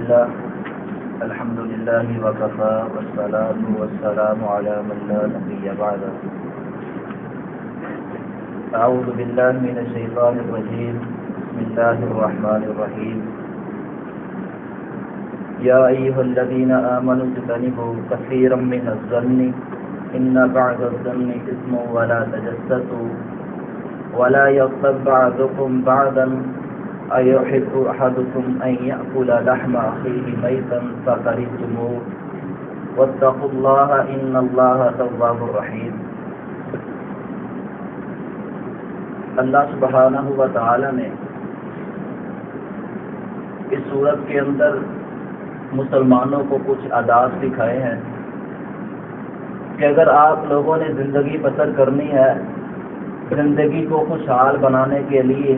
لله الحمد لله وكفى والصلاة والسلام على من لا نبي بعده. أعوذ بالله من الشيطان الرجيم. بسم الله الرحمن الرحيم. يا أيها الذين آمنوا اجتنبوا كثيرا من الظن إن بعض الظن إثم ولا تجسسوا ولا يغتب بعضكم بعضا أيحب أحدكم أن يأكل لحم أخيه ميتا فكرهتموه واتقوا الله إن الله تواب رحيم. اللہ سبحانہ و تعالی نے اس صورت کے اندر مسلمانوں کو کچھ آداب سکھائے ہیں کہ اگر آپ لوگوں نے زندگی بسر کرنی ہے، زندگی کو خوشحال بنانے کے لیے،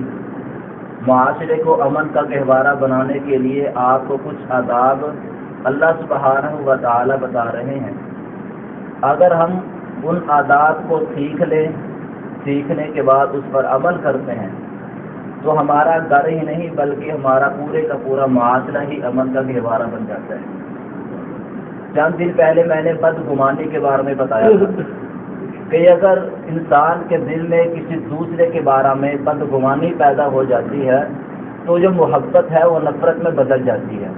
معاشرے کو امن کا گہوارہ بنانے کے لیے آپ کو کچھ آداب اللہ سبحانہ و تعالی بتا رہے ہیں. اگر ہم ان آداب کو سیکھ لیں، سیکھنے کے بعد اس پر عمل کرتے ہیں تو ہمارا گھر ہی نہیں بلکہ ہمارا پورے کا پورا معاشرہ ہی امن کا گہوارہ بن جاتا ہے. چند دن پہلے میں نے بدگمانی کے بارے میں بتایا تھا کہ اگر انسان کے دل میں کسی دوسرے کے بارے میں بدگمانی پیدا ہو جاتی ہے تو جو محبت ہے وہ نفرت میں بدل جاتی ہے.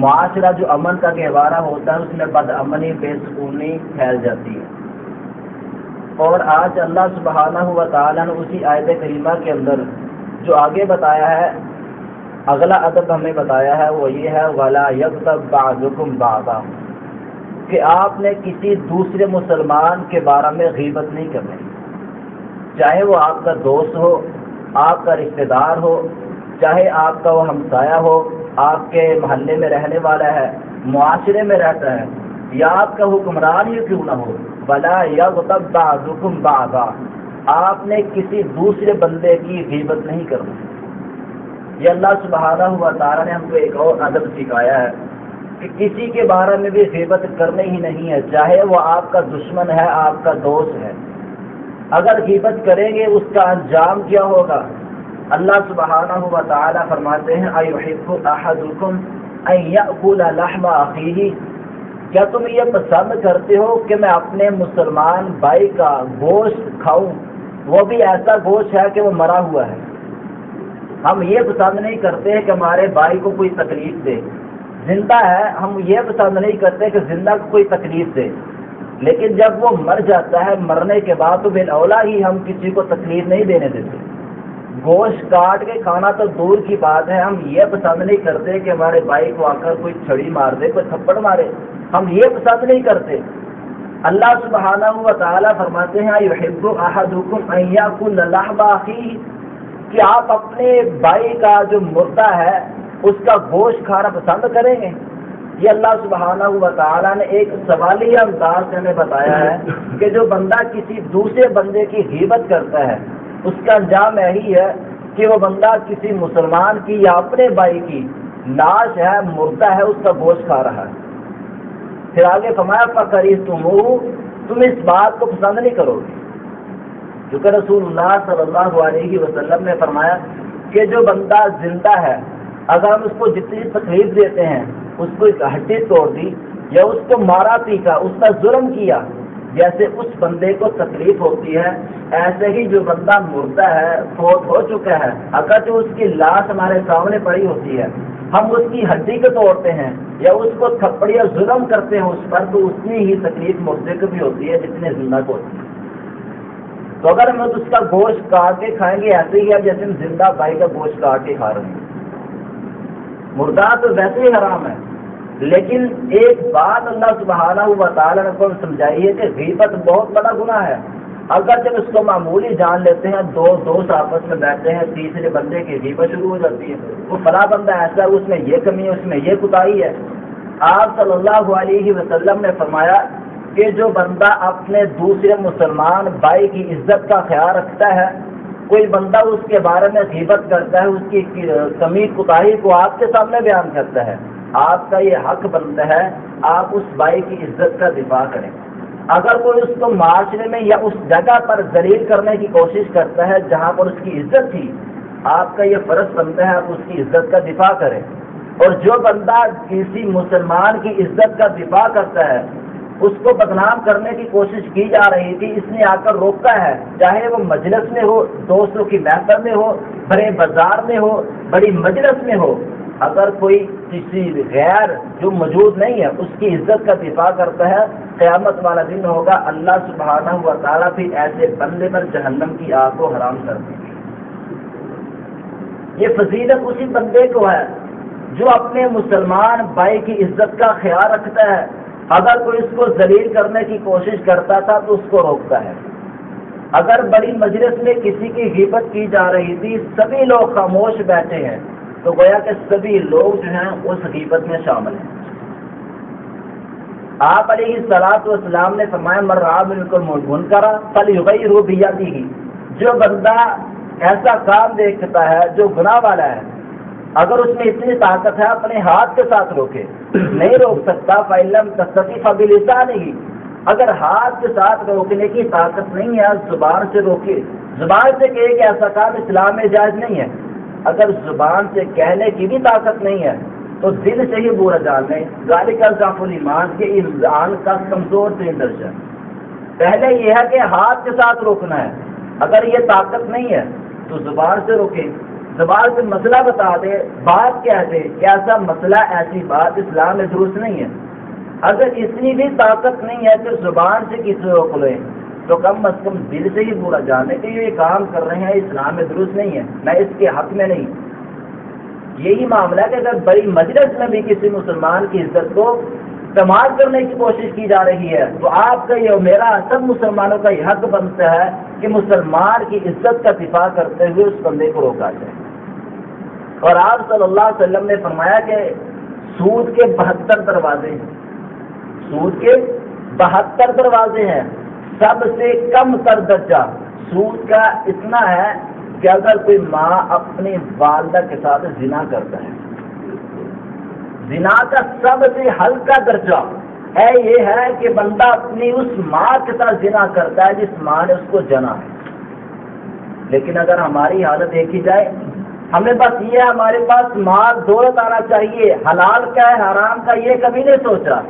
معاشرہ جو امن کا گہوارہ ہوتا ہے اس میں بد امنی، بے سکونی پھیل جاتی ہے. اور آج اللہ سبحانہ و تعالیٰ نے اسی آیت کریمہ کے اندر جو آگے بتایا ہے، اگلا ادب ہمیں بتایا ہے وہ یہ ہے وَلَا يَغْتَبْ بَعْضُكُمْ بَعْضًا، کہ آپ نے کسی دوسرے مسلمان کے بارے میں غیبت نہیں کرنی، چاہے وہ آپ کا دوست ہو، آپ کا رشتہ دار ہو، چاہے آپ کا وہ ہمسایہ ہو، آپ کے محلے میں رہنے والا ہے، معاشرے میں رہتا ہے، یا آپ کا حکمران ہی کیوں نہ ہو. وَلَا يَغْتَبْ بَعْضُكُمْ بَعْضًا، آپ نے کسی دوسرے بندے کی غیبت نہیں کرنی. یہ اللہ سبحانہ و تعالیٰ نے ہم کو ایک اور ادب سکھایا ہے کہ کسی کے بارے میں بھی غیبت کرنے ہی نہیں ہے، چاہے وہ آپ کا دشمن ہے، آپ کا دوست ہے. اگر غیبت کریں گے اس کا انجام کیا ہوگا؟ اللہ سبحانہ و تعالیٰ فرماتے ہیں أَيُحِبُّ أَحَدُكُمْ أَن يَأْكُلَ لَحْمَ أَخِيهِ، کیا تم یہ پسند کرتے ہو کہ میں اپنے مسلمان بھائی کا گوشت کھاؤں، وہ بھی ایسا گوشت ہے کہ وہ مرا ہوا ہے؟ ہم یہ پسند نہیں کرتے کہ ہمارے بھائی کو کوئی تکلیف دے. زندہ ہے ہم یہ پسند نہیں کرتے کہ زندہ کو کوئی تکلیف دے، لیکن جب وہ مر جاتا ہے، مرنے کے بعد تو بالاولیٰ ہی ہم کسی کو تکلیف نہیں دینے دیتے. گوشت کاٹ کے کھانا تو دور کی بات ہے، ہم یہ پسند نہیں کرتے کہ ہمارے بھائی کو آ کر کوئی چھڑی مار دے، کوئی تھپڑ مارے، ہم یہ پسند نہیں کرتے. اللہ سبحانہ و تعالیٰ فرماتے ہیں يُحِبُّ أَحَدُكُمْ أَن يَأْكُلَ لَحْمَ أَخِيهِ، کہ آپ اپنے بھائی کا جو مردہ ہے اس کا گوشت کھانا پسند کریں گے؟ یہ اللہ سبحانہ و تعالیٰ نے ایک سوالیہ انداز سے ہمیں بتایا ہے کہ جو بندہ کسی دوسرے بندے کی غیبت کرتا ہے اس کا انجام یہی ہے کہ وہ بندہ کسی مسلمان کی یا اپنے بھائی کی لاش ہے، مردہ ہے، اس کا گوشت کھا رہا ہے. پھر آگے فرمایا فَكَرِهْتُمُوهُ، تم اس بات کو پسند نہیں کرو گے، کیونکہ رسول اللہ صلی اللہ علیہ وسلم نے فرمایا کہ جو بندہ زندہ ہے اگر ہم اس کو جتنی تکلیف دیتے ہیں، اس کو ایک ہڈی توڑ دی یا اس کو مارا پیٹا، اس کا ظلم کیا، جیسے اس بندے کو تکلیف ہوتی ہے ایسے ہی جو بندہ مردہ ہے، فوت ہو چکا ہے، اگر جو اس کی لاش ہمارے سامنے پڑی ہوتی ہے ہم اس کی ہڈی کو توڑتے ہیں یا اس کو تھپڑ یا ظلم کرتے ہیں اس پر، تو اتنی ہی تکلیف مردے کو بھی ہوتی ہے جتنے زندہ کو ہوتی ہے. تو اگر ہم اس کا گوشت کاٹ کے کھائیں گے ایسے ہی ہے جیسے ہم زندہ بھائی کا گوشت کاٹ کے کھا رہے ہیں. مردہ تو ویسے ہی حرام ہے، لیکن ایک بات اللہ سبحانہ و تعالیٰ نے کو سمجھائی ہے کہ غیبت بہت بڑا گناہ ہے. اگر جب اس کو معمولی جان لیتے ہیں، دو دوست آپس میں بیٹھتے ہیں، تیسرے بندے کی غیبت شروع ہو جاتی ہے، وہ فلاں بندہ ایسا ہے، اس میں یہ کمی ہے، اس میں یہ کوتاہی ہے. آپ صلی اللہ علیہ وسلم نے فرمایا کہ جو بندہ اپنے دوسرے مسلمان بھائی کی عزت کا خیال رکھتا ہے، کوئی بندہ اس کے بارے میں غیبت کرتا ہے، اس کی کمی کوتاہی کو آپ کے سامنے بیان کرتا ہے، آپ کا یہ حق بنتا ہے آپ اس بھائی کی عزت کا دفاع کریں. اگر کوئی اس کو معاشرے میں یا اس جگہ پر ذلیل کرنے کی کوشش کرتا ہے جہاں پر اس کی عزت تھی، آپ کا یہ فرض بنتا ہے آپ اس کی عزت کا دفاع کریں. اور جو بندہ کسی مسلمان کی عزت کا دفاع کرتا ہے، اس کو بدنام کرنے کی کوشش کی جا رہی تھی، اس نے آ کر روکا ہے، چاہے وہ مجلس میں ہو، دوستوں کی محفل میں ہو، بڑے بازار میں ہو، بڑی مجلس میں ہو، اگر کوئی کسی غیر جو موجود نہیں ہے اس کی عزت کا دفاع کرتا ہے، قیامت والا دن ہوگا، اللہ سبحانہ و تعالیٰ بھی ایسے بندے پر جہنم کی آگ کو حرام کر دیں گے۔ یہ فضیلت اسی بندے کو ہے جو اپنے مسلمان بھائی کی عزت کا خیال رکھتا ہے، اگر کوئی اس کو ذلیل کرنے کی کوشش کرتا تھا تو اس کو روکتا ہے۔ اگر بڑی مجلس میں کسی کی غیبت کی جا رہی تھی، سبھی لوگ خاموش بیٹھے ہیں، تو گویا کہ سبھی لوگ جو ہیں اس غیبت میں شامل ہیں۔ آپ علیہ الصلوۃ والسلام نے فرمایا من رأى منکم منکرا فلیغیرہ بیدہ، جو بندہ ایسا کام دیکھتا ہے جو گناہ والا ہے، اگر اس میں اتنی طاقت ہے اپنے ہاتھ کے ساتھ روکے، نہیں روک سکتا فإن لم تستطع فبلسانہ، اگر ہاتھ کے ساتھ روکنے کی طاقت نہیں ہے زبان سے روکے، زبان سے کہے کہ ایسا کام اسلام میں جائز نہیں ہے، اگر زبان سے کہنے کی بھی طاقت نہیں ہے تو دل سے ہی برا جان لیں، ذالک ضعف الایمان، کے ایمان کا کمزور ترین درجہ۔ پہلے یہ ہے کہ ہاتھ کے ساتھ روکنا ہے، اگر یہ طاقت نہیں ہے تو زبان سے روکے، زبان سے مسئلہ بتا دے، بات کہہ دے کہ ایسا مسئلہ ایسی بات اسلام میں درست نہیں ہے۔ اگر اتنی بھی طاقت نہیں ہے کہ زبان سے کسی روک لیں تو کم از کم دل سے ہی برا جانے کہ یہ کام کر رہے ہیں اسلام میں درست نہیں ہے، میں اس کے حق میں نہیں۔ یہی معاملہ ہے کہ اگر بڑی مجلس میں بھی کسی مسلمان کی عزت کو استعمال کرنے کی کوشش کی جا رہی ہے تو آپ کا یہ اور میرا سب مسلمانوں کا یہ حق بنتا ہے کہ مسلمان کی عزت کا دفاع کرتے ہوئے اس بندے کو روکا جائے۔ اور آپ صلی اللہ علیہ وسلم نے فرمایا کہ سود کے 72 دروازے ہیں، سود کے 72 دروازے ہیں، سب سے کم تر درجہ سود کا اتنا ہے کہ اگر کوئی ماں اپنی والدہ کے ساتھ زنا کرتا ہے، زنا کا سب سے ہلکا درجہ ہے یہ ہے کہ بندہ اپنی اس ماں کے ساتھ زنا کرتا ہے جس ماں نے اس کو جنا ہے۔ لیکن اگر ہماری حالت دیکھی جائے، ہمیں بس یہ ہمارے پاس مال دولت آنا چاہیے، حلال کا ہے حرام کا یہ کبھی نہیں سوچا۔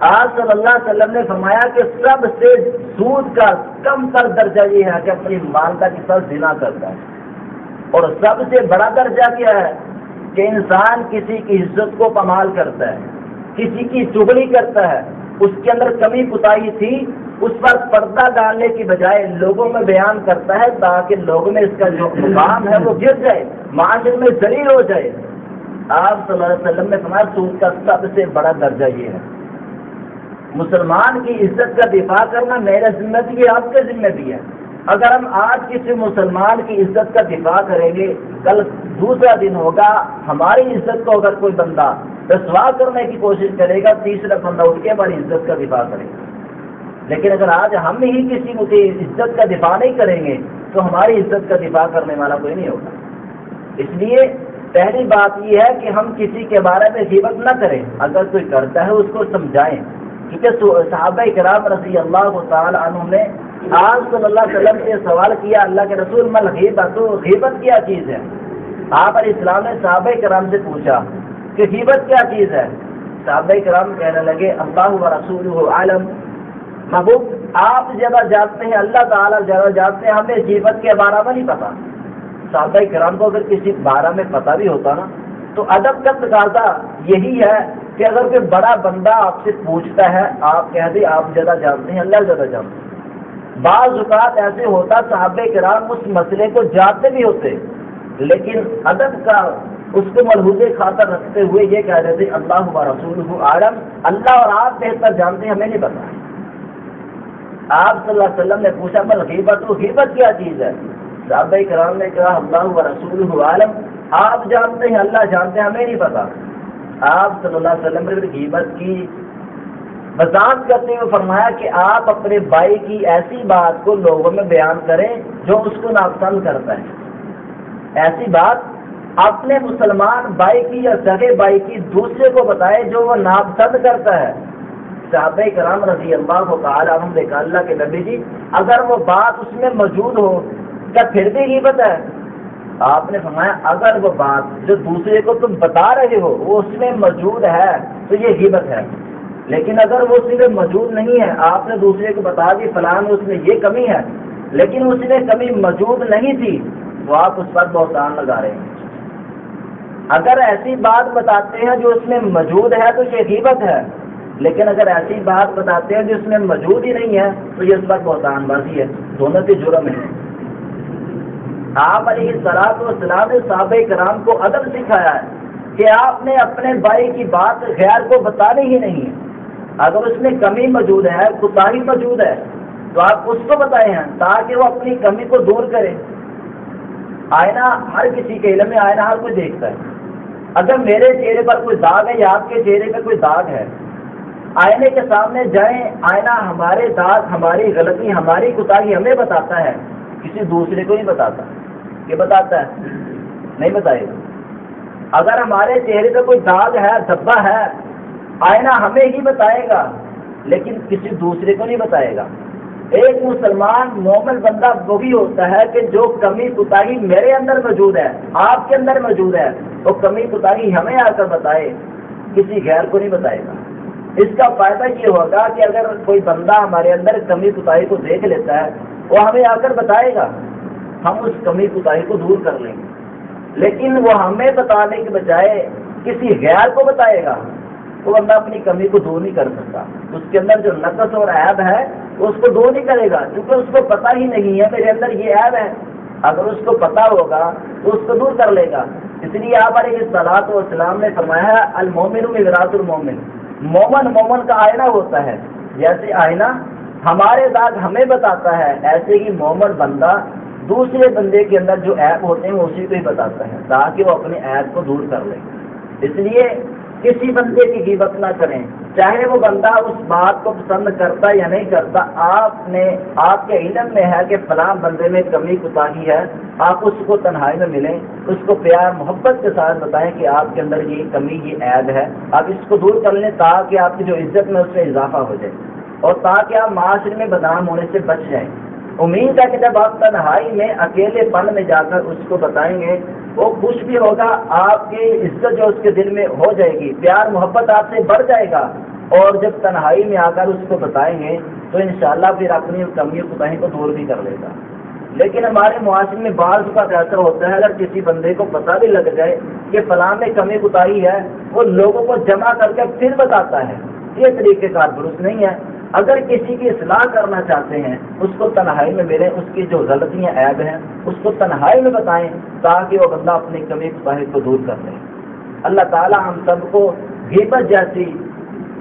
آج صلی اللہ علیہ وسلم نے فرمایا کہ سب سے سود کا کم تر درجہ یہ ہے کہ اپنی والدہ کے ساتھ زنا کرتا ہے، اور سب سے بڑا درجہ کیا ہے کہ انسان کسی کی عزت کو پامال کرتا ہے، کسی کی چغلی کرتا ہے، اس کے اندر کمی کوتاہی تھی اس پر پردہ ڈالنے کی بجائے لوگوں میں بیان کرتا ہے تاکہ لوگوں میں اس کا جو مقام ہے وہ گر جائے، معاشرے میں ذلیل ہو جائے۔ آپ صلی اللہ علیہ وسلم نے فرمایا سود کا سب سے بڑا درجہ یہ ہے۔ مسلمان کی عزت کا دفاع کرنا میرے ذمہ بھی ہے، آپ کے ذمہ بھی ہے۔ اگر ہم آج کسی مسلمان کی عزت کا دفاع کریں گے، کل دوسرا دن ہوگا ہماری عزت کو اگر کوئی بندہ رسوا کرنے کی کوشش کرے گا، تیسرا بندہ اٹھ کے ہماری عزت کا دفاع کرے گا۔ لیکن اگر آج ہم ہی کسی کی عزت کا دفاع نہیں کریں گے تو ہماری عزت کا دفاع کرنے والا کوئی نہیں ہوگا۔ اس لیے پہلی بات یہ ہے کہ ہم کسی کے بارے میں غیبت نہ کریں، اگر کوئی کرتا ہے اس کو سمجھائیں، کیونکہ صحابہ کرام رضی اللہ تعالی عنہ نے آج صلی اللہ علیہ وسلم سے سوال کیا، اللہ کے رسول مل غیبت، تو غیبت کیا چیز ہے؟ آپ علیہ السلام نے صحابہ کرام سے پوچھا کہ غیبت کیا چیز ہے؟ صحابہ کرام کہنے لگے اللہ و رسولہ عالم، محبوب آپ زیادہ جانتے ہیں، اللہ تعالیٰ زیادہ جانتے ہیں، ہمیں غیبت کے بارے میں نہیں پتا۔ صحابہ کرام کو اگر کسی بارے میں پتہ بھی ہوتا نا تو ادب کا تقاضا یہی ہے کہ اگر کوئی بڑا بندہ آپ سے پوچھتا ہے آپ کہہ دیں آپ زیادہ جانتے ہیں، اللہ زیادہ جانتے ہیں۔ بعض اوقات ایسے ہوتا صحابہ کرام اس مسئلے کو جانتے بھی ہوتے لیکن ادب کا اس کو ملحوظ خاطر رکھتے ہوئے یہ کہہ رہے تھے اللہ و رسولہ عالم، اللہ اور آپ بہتر جانتے ہیں، ہمیں نہیں پتا۔ آپ صلی اللہ علیہ وسلم نے پوچھا بل غیبت، تو غیبت کیا چیز ہے؟ صحابہ کرام نے کہا اللہ و رسولہ عالم، آپ جانتے ہیں اللہ جانتے ہیں، ہمیں نہیں پتا۔ آپ صلی اللہ علیہ وسلم نے غیبت کی وضاحت کرتے ہوئے فرمایا کہ آپ اپنے بھائی کی ایسی بات کو لوگوں میں بیان کریں جو اس کو ناپسند کرتا ہے، ایسی بات اپنے مسلمان بھائی کی یا سگے بھائی کی دوسرے کو بتائے جو وہ ناپسند کرتا ہے۔ صحابہ کرام رضی اللہ تعالی عنہم نے کہا اللہ کے نبی جی اگر وہ بات اس میں موجود ہو کیا پھر بھی غیبت ہے؟ آپ نے فرمایا اگر وہ بات جو دوسرے کو تم بتا رہے ہو وہ اس میں موجود ہے تو یہ غیبت ہے، لیکن اگر وہ اس میں موجود نہیں ہے، آپ نے دوسرے کو بتا دی فلاں اس میں یہ کمی ہے لیکن اس میں کمی موجود نہیں تھی، تو آپ اس پر بہتان لگا رہے ہیں۔ اگر ایسی بات بتاتے ہیں جو اس میں موجود ہے تو یہ غیبت ہے، لیکن اگر ایسی بات بتاتے ہیں جو اس میں موجود ہی نہیں ہے تو یہ اس پر بہتان بازی ہے، دونوں کے جرم ہیں۔ آپ علیہ الصلوۃ والسلام نے صحابہ کرام کو ادب سکھایا ہے کہ آپ نے اپنے بھائی کی بات غیر کو بتانی ہی نہیں ہے، اگر اس میں کمی موجود ہے، کوتاہی موجود ہے تو آپ اس کو بتائیں ہیں تاکہ وہ اپنی کمی کو دور کرے۔ آئینہ ہر کسی کے علم میں آئینہ ہر کوئی دیکھتا ہے، اگر میرے چہرے پر کوئی داغ ہے یا آپ کے چہرے پر کوئی داغ ہے، آئینے کے سامنے جائیں، آئینہ ہمارے داغ، ہماری غلطی، ہماری کوتاہی ہمیں بتاتا ہے، کسی دوسرے کو نہیں بتاتا۔ یہ بتاتا ہے؟ نہیں بتائے گا۔ اگر ہمارے چہرے پہ کوئی داغ ہے، دھبا ہے، آئینہ ہمیں ہی بتائے گا لیکن کسی دوسرے کو نہیں بتائے گا۔ ایک مسلمان مومن بندہ وہی ہوتا ہے کہ جو کمی کوتاہی میرے اندر موجود ہے، آپ کے اندر موجود ہے، وہ کمی کوتاہی ہمیں آ کر بتائے، کسی غیر کو نہیں بتائے گا۔ اس کا فائدہ یہ ہوگا کہ اگر کوئی بندہ ہمارے اندر کمی کوتاہی کو دیکھ لیتا ہے وہ ہمیں آ کر بتائے گا، ہم اس کمی کوتاہی کو دور کر لیں گے، لیکن وہ ہمیں بتانے کے بجائے کسی غیر کو بتائے گا، وہ بندہ اپنی کمی کو دور نہیں کر سکتا۔ اس کے اندر جو نقص اور عیب ہے اس کو دور نہیں کرے گا، کیونکہ اس کو پتہ ہی نہیں ہے میرے اندر یہ عیب ہے۔ اگر اس کو پتہ ہوگا تو اس کو دور کر لے گا۔ اس لیے آپ علیہ الصلوۃ والسلام نے فرمایا ہے المومن مغراۃ المومن، مومن مومن کا آئینہ ہوتا ہے۔ جیسے آئینہ ہمارے داغ ہمیں بتاتا ہے، ایسے ہی مومن بندہ دوسرے بندے کے اندر جو عیب ہوتے ہیں وہ اسی کو ہی بتاتا ہے تاکہ وہ اپنے عیب کو دور کر لے۔ اس لیے کسی بندے کی غیبت نہ کریں، چاہے وہ بندہ اس بات کو پسند کرتا یا نہیں کرتا۔ آپ کے علم میں ہے کہ فلاں بندے میں کمی کوتاہی ہے، آپ اس کو تنہائی میں ملیں، اس کو پیار محبت کے ساتھ بتائیں کہ آپ کے اندر یہ کمی، یہ عیب ہے، آپ اس کو دور کر لیں تاکہ آپ کی جو عزت میں اس میں اضافہ ہو جائے اور تاکہ آپ معاشرے میں بدنام ہونے سے بچ جائیں۔ امید ہے کہ جب آپ تنہائی میں اکیلے پن میں جا کر اس کو بتائیں گے وہ خوش بھی ہوگا، آپ کی عزت جو اس کے دل میں ہو جائے گی، پیار محبت آپ سے بڑھ جائے گا، اور جب تنہائی میں آ کر اس کو بتائیں گے تو انشاءاللہ پھر اپنی کمی کوتاہی کو دور بھی کر لے گا۔ لیکن ہمارے معاشرے میں بعض کا ایسا ہوتا ہے اگر کسی بندے کو پتہ بھی لگ جائے کہ فلاں میں کمی کوتاہی ہے، وہ لوگوں کو جمع کر کے پھر بتاتا ہے، یہ طریقہ کار درست نہیں ہے۔ اگر کسی کی اصلاح کرنا چاہتے ہیں اس کو تنہائی میں ملیں، اس کی جو غلطیاں عیب ہیں اس کو تنہائی میں بتائیں تاکہ وہ بندہ اپنی کمی کوتاہی کو دور کر لے۔ اللہ تعالی ہم سب کو غیبت جیسی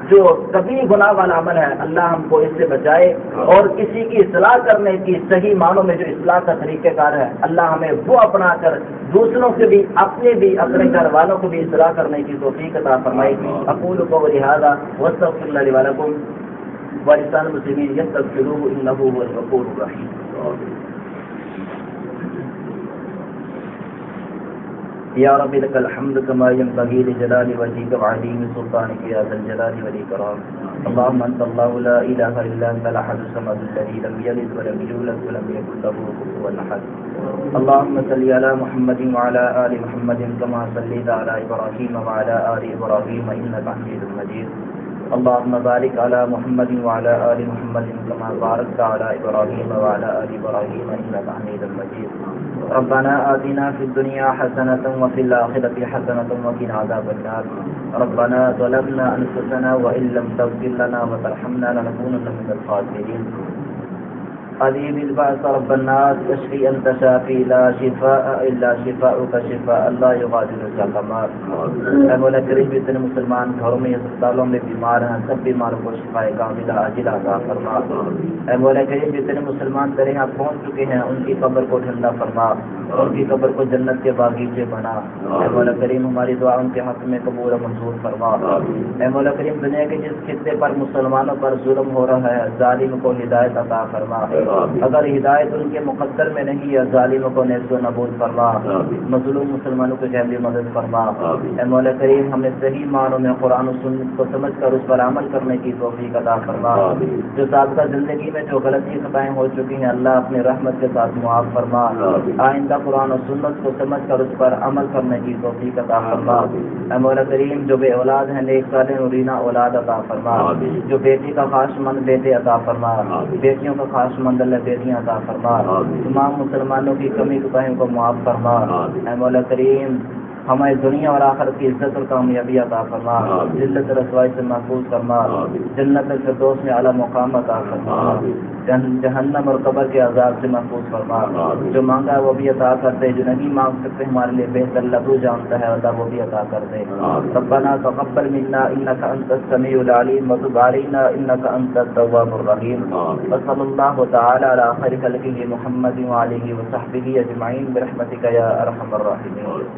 جو کبھی گناہ والا عمل ہے اللہ ہم کو اس سے بچائے، اور کسی کی اصلاح کرنے کی صحیح معنوں میں جو اصلاح کا طریقہ کار ہے اللہ ہمیں وہ اپنا کر دوسروں کے بھی اپنے گھر والوں کو بھی اصلاح کرنے کی توفیق عطا فرمائے۔ اقول قولی ھذا واستغفر اللہ لی ولکم ولسائر المسلمین یستغفروہ انہ هو الغفور الرحیم۔ یا رب لک الحمد کما ینبغی لجلال وجهک وعظیم سلطانک یا ذا الجلال والاکرام۔ اللهم انت اللہ لا الہ الا انت الاحد الصمد الذی لم یلد ولم یولد ولم یکن له کفوا احد۔ اللهم صل علی محمد وعلى آل محمد كما صليت على ابراہیم وعلى آل ابراہیم انک حمید مجید۔ اللهم بارك على محمد وعلى آل محمد كما باركت على إبراهيم وعلى آل إبراهيم إنك حميد مجيد۔ ربنا آتنا في الدنيا حسنة وفي الآخرة حسنة وقنا عذاب النار۔ ربنا ظلمنا أنفسنا وإن لم تغفر لنا وترحمنا لنكونن من الخاسرين۔ عظیم الباس رب الناس اشفی انت شافی لا شفاء الا شفاءک شفاء لا یغادر سقما۔ اے مولا کریم جتنے مسلمان گھروں میں اسپتالوں میں بیمار ہیں سب بیماروں کو شفاء کاملہ عاجلہ عطا فرما۔ اے مولا کریم جتنے مسلمان تیرے یہاں پہنچ چکے ہیں ان کی قبر کو ٹھنڈا فرما، ان کی قبر کو جنت کے باغیچے بنا۔ اے مولا کریم ہماری دعا ان کے حق میں قبول و منظور فرما۔ اے مولا کریم دنیا کے جس خطے پر مسلمانوں پر ظلم ہو رہا ہے ظالم کو ہدایت عطا فرما۔ اگر ہدایت ان کے مقدر میں نہیں ہے ظالموں کو نیست و نابود فرما، مظلوم مسلمانوں کو جہلی مدد فرما۔ اے مولا کریم ہمیں صحیح معنوں میں قرآن و سنت کو سمجھ کر اس پر عمل کرنے کی توفیق عطا فرما۔ جو سابقہ زندگی میں جو غلطی خطائیں ہو چکی ہیں اللہ اپنی رحمت کے ساتھ معاف فرما۔ آئندہ قرآن و سنت کو سمجھ کر اس پر عمل کرنے کی توفیق عطا فرما۔ اے مولا کریم جو بے اولاد ہیں نیک صالح نورینہ اولاد عطا فرما، جو بیٹی کا خواہش مند بیٹے عطا فرما، بیٹیوں کا خواہش مند اللہ بیٹیاں عطا فرما۔ تمام مسلمانوں کی کمی کوتاہیوں کو معاف فرما۔ اے مولا کریم ہمیں دنیا اور آخرت کی عزت اور کامیابی عطا فرما، ذلت رسوائی سے محفوظ فرما، جنت الفردوس میں اعلیٰ مقام عطا فرما، جہنم اور قبر کے عذاب سے محفوظ فرما۔ جو مانگا ہے وہ بھی عطا کر دے، جو نہیں مانگ سکتے ہمارے لیے بہتر اللہ تو جانتا ہے اللہ وہ بھی عطا کر دے۔ ربنا تقبل منا انک انت السمیع العلیم وتب علینا انک انت التواب الرحیم، وصلی اللہ تعالی علی خیر خلقہ محمد وآلہ وصحبہ اجمعین برحمتک یا ارحم الراحمین۔